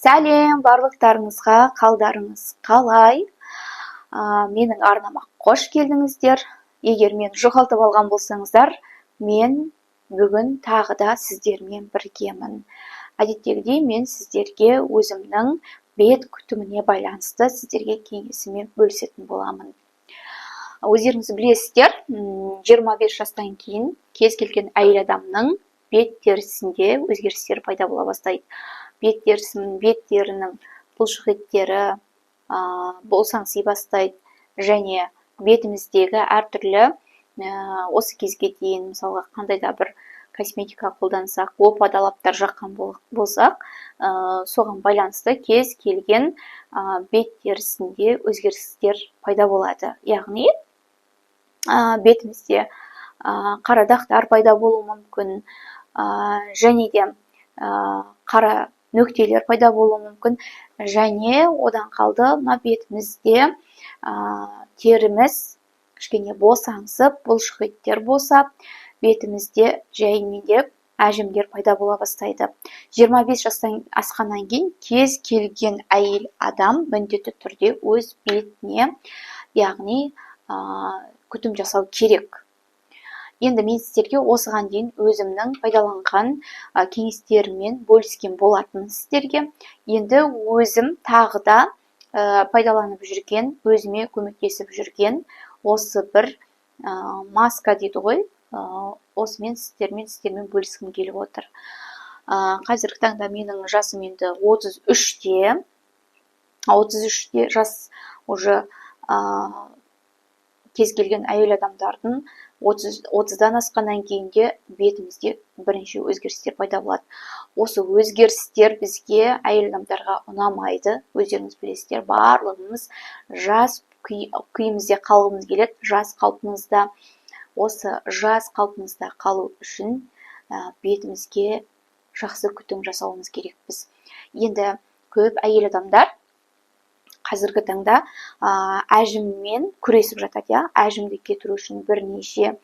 Сәлем барлықтарыңызға, қалдарыңыз қалай? Менің арнама қош келдіңіздер. Егер мен жоғалтып алған болсаңыздар, мен бүгін тағы да сіздермен біргемін. Әдеттегідей мен сіздерге өзімнің бет күтіміне байланысты сіздерге кеңесімен бөлісетін боламын. Өздеріңіз білесіздер, 25 жастан кейін кез келген әйел адамның бет терісінде өзгерістер пайда бола бастайды. Беттерінің бұлшық еттері болсаңси бастайды, және бетіміздегі әртүрлі осы кезге дейін мысалға қандай да бір косметика қолдансақ, опа-далаптар жаққан болсақ, соған байланысты кез келген бет терісінде өзгерістер пайда болады. Яғни бетімізде қара дақтар пайда болуы мүмкін, және де қара нүктелер пайда болуы мүмкін, және одан қалды бетімізде теріміз кішкене босаңсып, бұлшық еттер босап, бетімізде жаймендеп әжімдер пайда бола бастайды. 25 жастан асқаннан кейін кез келген әйел адам міндетті түрде өз бетіне, яғни күтім жасау керек. Енді мен сіздерге осыған дейін өзімнің пайдаланған кеңестеріммен бөліскен болатын сіздерге. Енді өзім тағы да пайдаланып жүрген, өзіме көмектесіп жүрген осы бір маска дейді ғой, осымен сіздермен бөліскім келіп отыр. Қазіргі таңда менің жасым енді 33-те жас уже кез келген әйел адамдардың 30-дан асқаннан кейінге бетімізде бірінші өзгерістер пайда болады. Осы өзгерістер бізге әйел адамдарға ұнамайды. Өздеріңіз білесіздер, барлығымыз жас күйімізде қалғымыз келеді. Жас қалпымызда, осы жас қалпымызда қалу үшін бетімізге жақсы күтім жасауымыз керекпіз. Енді көп әйел адамдар қазіргі таңда әжіммен күресіп жатады. Әжімді кетіру үшін бірнеше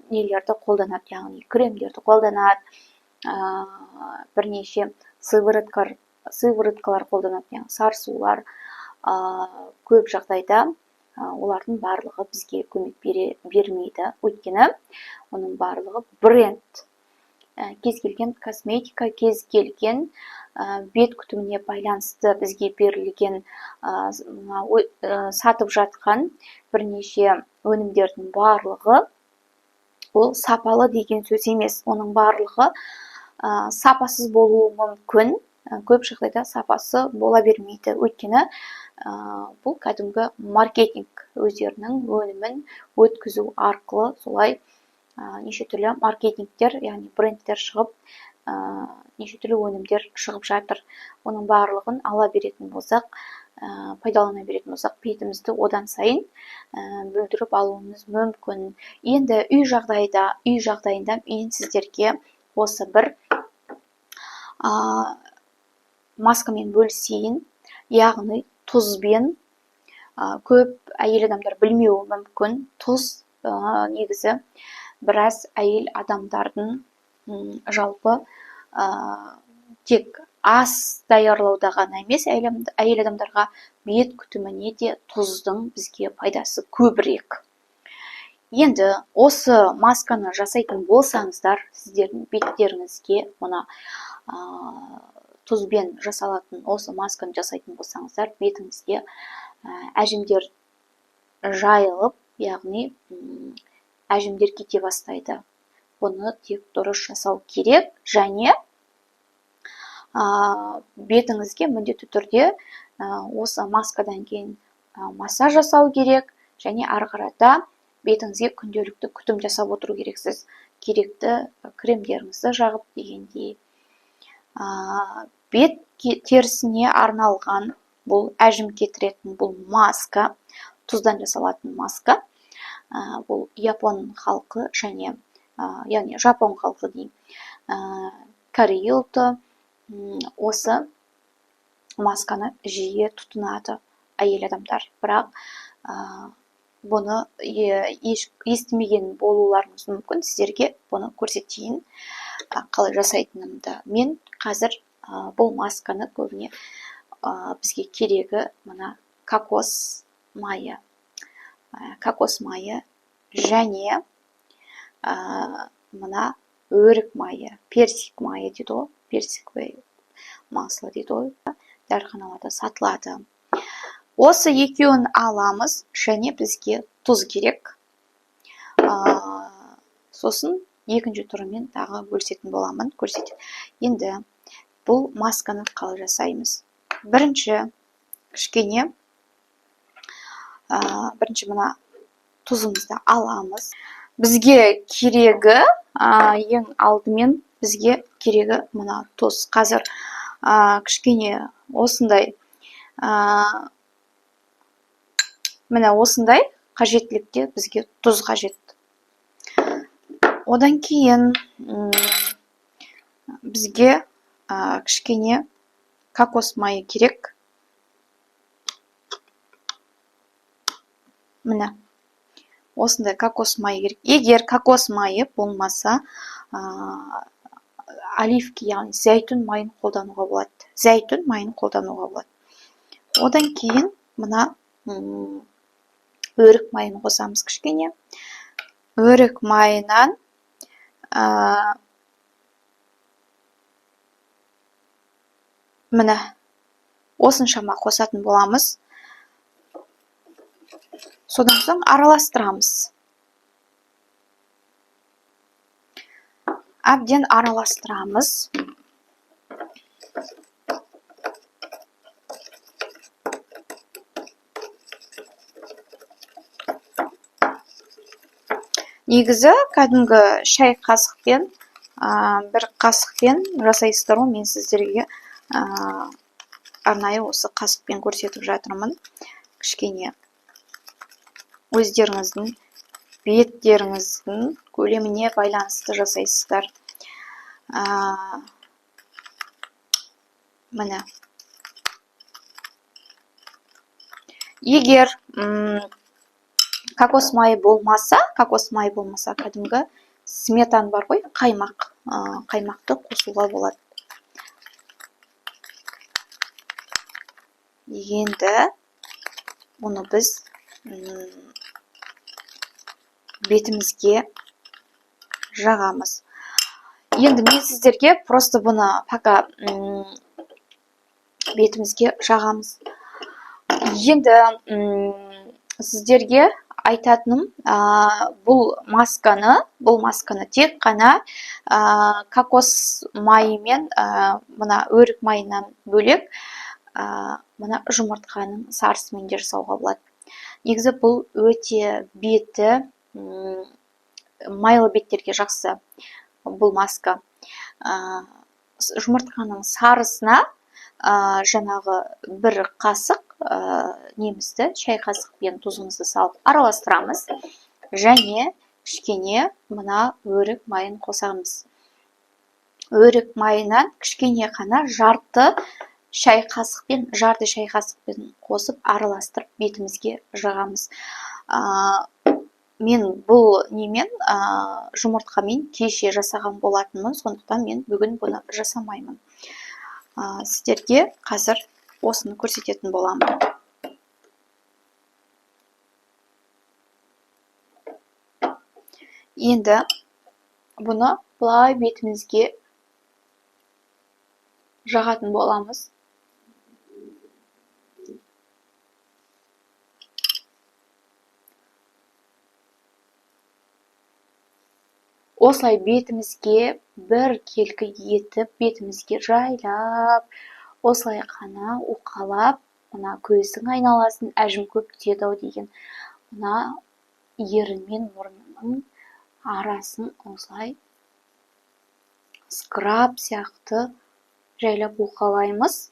нелерді қолданады, яғни кремдерді қолданады, бірнеше сывороткалар қолданады, яғни сарысулар. Көп жағдайда олардың барлығы бізге көмек бермейді, өйткені оның барлығы бренд. Кез келген косметика, кез келген бет күтіміне байланысты бізге берілген сатып жатқан бірнеше өнімдердің барлығы ол сапалы деген сөз емес. Оның барлығы сапасыз болуы мүмкін, көп жағдайда сапасы бола бермейді. Өйткені бұл кәдімгі маркетинг, өздерінің өнімін өткізу арқылы солай неше түрлі маркетингтер, яғни брендтер шығып, неше түрлі өнімдер шығып жатыр. Оның барлығын ала беретін болсақ, пайдалана беретін болсақ, бетімізді одан сайын бүлдіріп алуымыз мүмкін. Енді үй жағдайында мен сіздерге осы бір маскамен бөлісейін, яғни тұзбен. Көп әйел адамдар білмеуі мүмкін. Тұз негізі біраз әйел адамдардың жалпы тек ас даярлауда ғана емес, әйел адамдарға бет күтіміне де тұздың бізге пайдасы көбірек. Енді осы масканы жасайтын болсаңыздар, сіздердің беттеріңізге мұна тұзбен жасалатын осы масканы жасайтын болсаңыздар, бетіңізге әжімдер жайылып, яғни әжімдер кете бастайды. Бұны тек дұрыс жасау керек, және бетіңізге міндетті түрде осы маскадан кейін массаж жасау керек, және ары қарата бетіңізге күнделікті күтім жасап отыру керексіз. Керекті кремдеріңізді жағып дегендей. Бет терісіне арналған бұл әжім кетіретін бұл маска, тұздан жасалатын маска. Бұл япон халқы және яғни жапон халқы дейін, Корейлті осы масканы жиі тұтынады әйел адамдар. Бірақ бұны естімеген болуларыңыз мүмкін. Сіздерге бұны көрсетейін қалай жасайтынымды. Мен қазір бұл масканы көбіне бізге керегі мына кокос майы. Кокос майы және мына өрік майы, персик майы дейді ғой, персиковый масло дейді ғой, дәріханаларда сатылады. Осы екеуін аламыз, және бізге тұз керек. Сосын екінші түрімен тағы бөлісетін боламын, көрсететін. Енді бұл масканы қалай жасаймыз? Бірінші мына тұзымызды аламыз. Бізге керегі, ең алдымен бізге керегі мына тұз. Қазір кішкене осындай, міне осындай қажеттілікте бізге тұз қажет. Одан кейін бізге кішкене кокос майы керек. Міне осындай кокос майы керек. Егер кокос майы болмаса, оливки, яғни зәйтүн майын қолдануға болады. Зәйтүн майын қолдануға болады. Одан кейін мына өрік майын қосамыз кішкене. Өрік майынан міне осыншама қосатын боламыз. Содан соң араластырамыз. Әбден араластырамыз. Негізі кәдімгі шай қасықпен, бір қасықпен жасайсыздар ғой, мен сіздерге арнайы осы қасықпен көрсетіп жатырмын. Кішкене өздеріңіздің беттеріңіздің көлеміне байланысты жасайсыздар. Міне. Егер кокос майы болмаса, кәдімгі сметан бар ғой, қаймақты қосуға болады. Енді оны біз бетімізге жағамыз. Енді мен сіздерге просто бұны пока бетімізге жағамыз. Енді сіздерге айтатыным, бұл масканы тек қана кокос майымен, мына өрік майынан бөлек, мына жұмыртқаның сарысымен де жасауға болады. Негізі бұл өте беті, майлы беттерге жақсы бұл маска. Жұмыртқаның сарысына жаңағы бір қасық немізді шай қасықпен тұзымызды салып араластырамыз, және кішкене мына өрік майын қосамыз. Өрік майынан кішкене қана жарты шай қасықпен қосып араластырып бетімізге жағамыз. Мен бұл немен жұмыртқамен кеше жасаған болатынмын, сондықтан мен бүгін бұны жасамаймын. Сіздерге қазір осыны көрсететін боламын. Енді бұны бұлай бетімізге жағатын боламыз. Осылай бетімізге бір келкі етіп, бетімізге жайлап, осылай қана уқалап, мына көздің айналасын әжім көп түседі-ау деген, мына ерін мен мұрнының арасын осылай скраб сияқты жайлап уқалаймыз.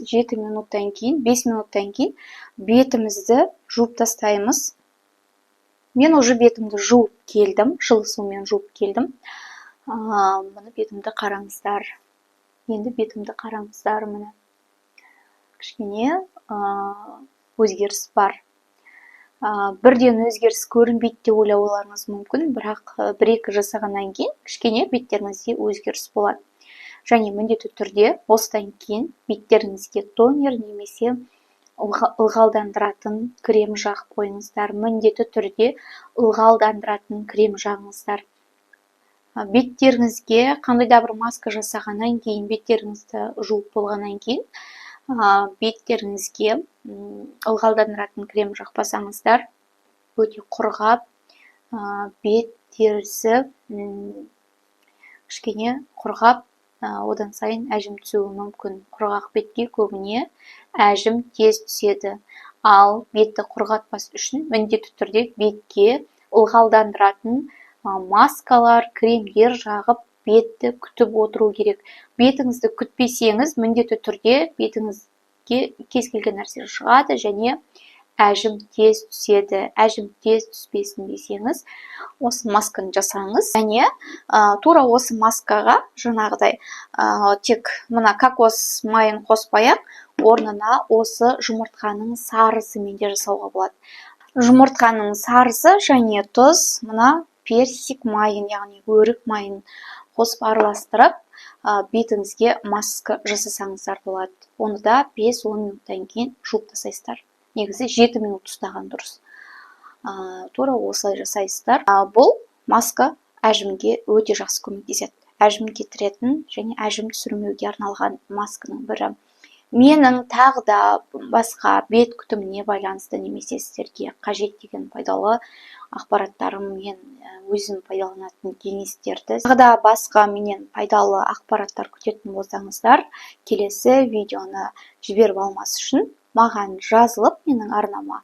7 минуттан кейін, 5 минуттан кейін бетімізді жуып тастаймыз. Мен уже бетімді жуып келдім, жылы сумен жуып келдім. Мұны бетімді қараңыздар. Енді бетімді қараңыздар, мұны. Кішкене өзгеріс бар. Бірден өзгеріс көрінбейді деп ойлауларыңыз мүмкін, бірақ 1-2 жасағаннан кейін кішкене беттеріңізде өзгеріс болады. және міндетті түрде осыдан кейін беттеріңізге тонер немесе ылғалдандыратын крем жағып қойыңыздар. Міндетті түрде ылғалдандыратын крем жағыңыздар. Беттеріңізге қандай да бір маска жасағаннан кейін, беттеріңізді жуып болғаннан кейін, беттеріңізге ылғалдандыратын крем жақпасаңыздар, өте құрғап, бет терісі кішкене құрғап, одан сайын әжім түсуі мүмкін. Құрғақ бетке көбіне әжім тез түседі. Ал бетті құрғатпас үшін міндетті түрде бетке ылғалдандыратын маскалар, кремдер жағып, бетті күтіп отыру керек. Бетіңізді күтпесеңіз, міндетті түрде бетіңізге кез келген нәрсе шығады және әжім тез түседі. Әжім тез түспесін десеңіз, осы масканы жасаңыз. Және тура осы маскаға жаңағыдай тек мына кокос майын қоспай-ақ, орнына осы жұмыртқаның сарысымен де жасауға болады. Жұмыртқаның сарысы және тұз, мына персик майын, яғни өрік майын қосып араластырып, бетіңізге маска жасасаңыздар болады. Оны да 5-10 минуттан кейін жуып тастайсыздар. Негізі 7 минут ұстаған дұрыс. Тура осылай жасайсыздар. Бұл маска әжімге өте жақсы көмектеседі. Әжім кетіретін және әжім түсірмеуге арналған масканың бірі. Менің тағы да басқа бет күтіміне байланысты немесе сіздерге қажет деген пайдалы ақпараттарым мен өзім пайдаланатын кеңестерді, тағы да басқа менен пайдалы ақпараттар күтетін болсаңыздар, келесі видеоны жіберіп алмас үшін маған жазылып, менің арнама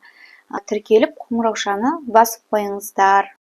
тіркеліп, қоңыраушаны басып қойыңыздар.